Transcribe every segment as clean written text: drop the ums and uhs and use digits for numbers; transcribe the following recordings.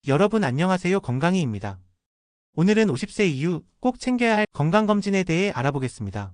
여러분 안녕하세요. 건강이입니다. 오늘은 50세 이후 꼭 챙겨야 할 건강검진에 대해 알아보겠습니다.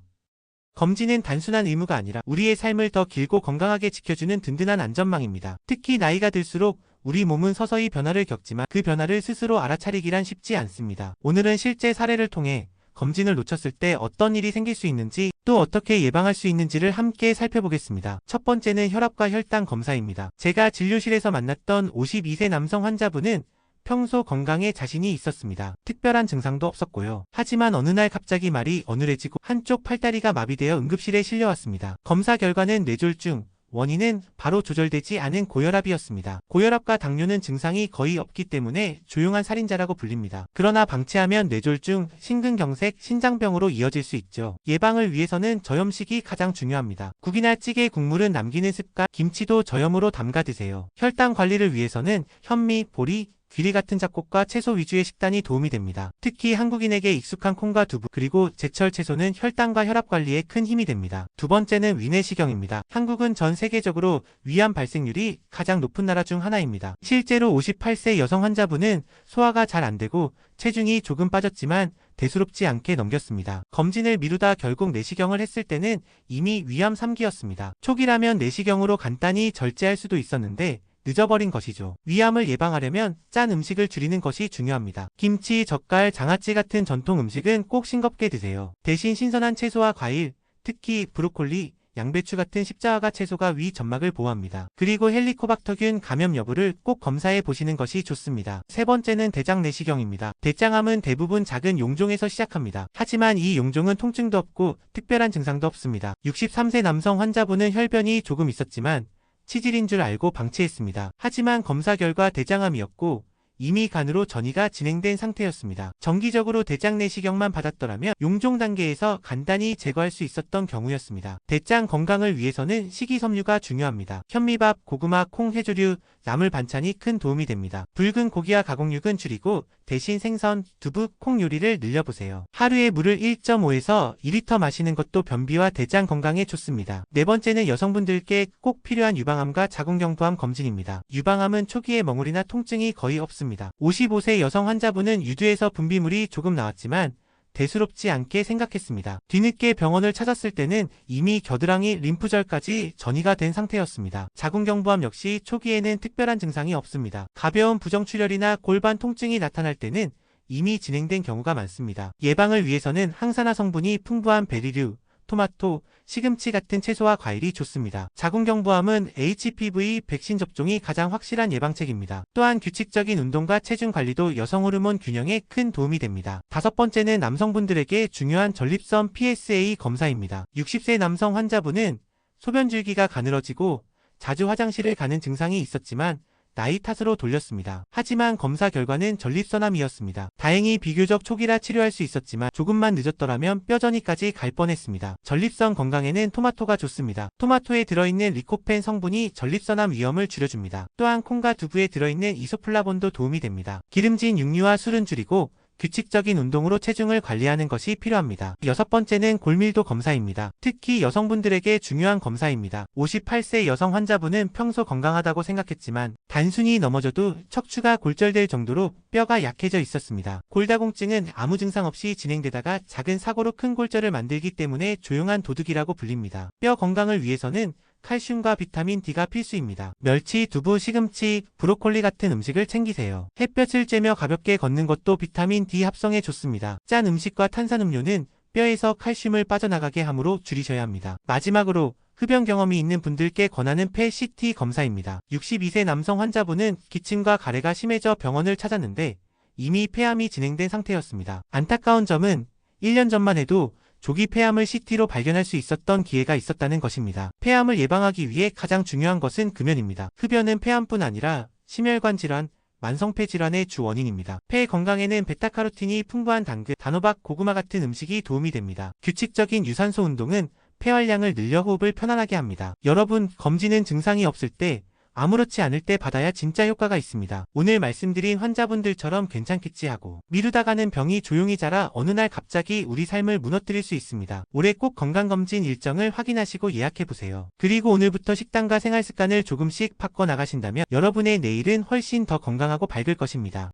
검진은 단순한 의무가 아니라 우리의 삶을 더 길고 건강하게 지켜주는 든든한 안전망입니다. 특히 나이가 들수록 우리 몸은 서서히 변화를 겪지만 그 변화를 스스로 알아차리기란 쉽지 않습니다. 오늘은 실제 사례를 통해 검진을 놓쳤을 때 어떤 일이 생길 수 있는지 또 어떻게 예방할 수 있는지를 함께 살펴보겠습니다. 첫 번째는 혈압과 혈당 검사입니다. 제가 진료실에서 만났던 52세 남성 환자분은 평소 건강에 자신이 있었습니다. 특별한 증상도 없었고요. 하지만 어느 날 갑자기 말이 어눌해지고 한쪽 팔다리가 마비되어 응급실에 실려왔습니다. 검사 결과는 뇌졸중, 원인은 바로 조절되지 않은 고혈압이었습니다. 고혈압과 당뇨는 증상이 거의 없기 때문에 조용한 살인자라고 불립니다. 그러나 방치하면 뇌졸중, 심근경색, 신장병으로 이어질 수 있죠. 예방을 위해서는 저염식이 가장 중요합니다. 국이나 찌개 국물은 남기는 습관, 김치도 저염으로 담가 드세요. 혈당 관리를 위해서는 현미, 보리, 귀리 같은 잡곡과 채소 위주의 식단이 도움이 됩니다. 특히 한국인에게 익숙한 콩과 두부 그리고 제철 채소는 혈당과 혈압 관리에 큰 힘이 됩니다. 두 번째는 위내시경입니다. 한국은 전 세계적으로 위암 발생률이 가장 높은 나라 중 하나입니다. 실제로 58세 여성 환자분은 소화가 잘 안 되고 체중이 조금 빠졌지만 대수롭지 않게 넘겼습니다. 검진을 미루다 결국 내시경을 했을 때는 이미 위암 3기였습니다. 초기라면 내시경으로 간단히 절제할 수도 있었는데 늦어버린 것이죠. 위암을 예방하려면 짠 음식을 줄이는 것이 중요합니다. 김치, 젓갈, 장아찌 같은 전통 음식은 꼭 싱겁게 드세요. 대신 신선한 채소와 과일, 특히 브로콜리, 양배추 같은 십자화가 채소가 위 점막을 보호합니다. 그리고 헬리코박터균 감염 여부를 꼭 검사해 보시는 것이 좋습니다. 세 번째는 대장 내시경입니다. 대장암은 대부분 작은 용종에서 시작합니다. 하지만 이 용종은 통증도 없고 특별한 증상도 없습니다. 63세 남성 환자분은 혈변이 조금 있었지만 치질인 줄 알고 방치했습니다. 하지만 검사 결과 대장암이었고 이미 간으로 전이가 진행된 상태였습니다. 정기적으로 대장 내시경만 받았더라면 용종 단계에서 간단히 제거할 수 있었던 경우였습니다. 대장 건강을 위해서는 식이섬유가 중요합니다. 현미밥, 고구마, 콩, 해조류, 나물 반찬이 큰 도움이 됩니다. 붉은 고기와 가공육은 줄이고 대신 생선, 두부, 콩 요리를 늘려보세요. 하루에 물을 1.5에서 2리터 마시는 것도 변비와 대장 건강에 좋습니다. 네 번째는 여성분들께 꼭 필요한 유방암과 자궁경부암 검진입니다. 유방암은 초기에 멍울이나 통증이 거의 없습니다. 55세 여성 환자분은 유두에서 분비물이 조금 나왔지만 대수롭지 않게 생각했습니다. 뒤늦게 병원을 찾았을 때는 이미 겨드랑이 림프절까지 전이가 된 상태였습니다. 자궁경부암 역시 초기에는 특별한 증상이 없습니다. 가벼운 부정출혈이나 골반 통증이 나타날 때는 이미 진행된 경우가 많습니다. 예방을 위해서는 항산화 성분이 풍부한 베리류, 토마토, 시금치 같은 채소와 과일이 좋습니다. 자궁경부암은 HPV 백신 접종이 가장 확실한 예방책입니다. 또한 규칙적인 운동과 체중 관리도 여성 호르몬 균형에 큰 도움이 됩니다. 다섯 번째는 남성분들에게 중요한 전립선 PSA 검사입니다. 60세 남성 환자분은 소변줄기가 가늘어지고 자주 화장실을 가는 증상이 있었지만 나이 탓으로 돌렸습니다. 하지만 검사 결과는 전립선암이었습니다. 다행히 비교적 초기라 치료할 수 있었지만 조금만 늦었더라면 뼈전이까지 갈 뻔했습니다. 전립선 건강에는 토마토가 좋습니다. 토마토에 들어있는 리코펜 성분이 전립선암 위험을 줄여줍니다. 또한 콩과 두부에 들어있는 이소플라본도 도움이 됩니다. 기름진 육류와 술은 줄이고 규칙적인 운동으로 체중을 관리하는 것이 필요합니다. 여섯 번째는 골밀도 검사입니다. 특히 여성분들에게 중요한 검사입니다. 58세 여성 환자분은 평소 건강하다고 생각했지만 단순히 넘어져도 척추가 골절될 정도로 뼈가 약해져 있었습니다. 골다공증은 아무 증상 없이 진행되다가 작은 사고로 큰 골절을 만들기 때문에 조용한 도둑이라고 불립니다. 뼈 건강을 위해서는 칼슘과 비타민 D가 필수입니다. 멸치, 두부, 시금치, 브로콜리 같은 음식을 챙기세요. 햇볕을 쬐며 가볍게 걷는 것도 비타민 D 합성에 좋습니다. 짠 음식과 탄산음료는 뼈에서 칼슘을 빠져나가게 하므로 줄이셔야 합니다. 마지막으로 흡연 경험이 있는 분들께 권하는 폐 CT 검사입니다. 62세 남성 환자분은 기침과 가래가 심해져 병원을 찾았는데 이미 폐암이 진행된 상태였습니다. 안타까운 점은 1년 전만 해도 조기 폐암을 CT로 발견할 수 있었던 기회가 있었다는 것입니다. 폐암을 예방하기 위해 가장 중요한 것은 금연입니다. 흡연은 폐암뿐 아니라 심혈관 질환, 만성폐 질환의 주 원인입니다. 폐 건강에는 베타카로틴이 풍부한 당근, 단호박, 고구마 같은 음식이 도움이 됩니다. 규칙적인 유산소 운동은 폐활량을 늘려 호흡을 편안하게 합니다. 여러분, 검진은 증상이 없을 때 아무렇지 않을 때 받아야 진짜 효과가 있습니다. 오늘 말씀드린 환자분들처럼 괜찮겠지 하고 미루다가는 병이 조용히 자라 어느 날 갑자기 우리 삶을 무너뜨릴 수 있습니다. 올해 꼭 건강검진 일정을 확인하시고 예약해보세요. 그리고 오늘부터 식단과 생활습관을 조금씩 바꿔 나가신다면 여러분의 내일은 훨씬 더 건강하고 밝을 것입니다.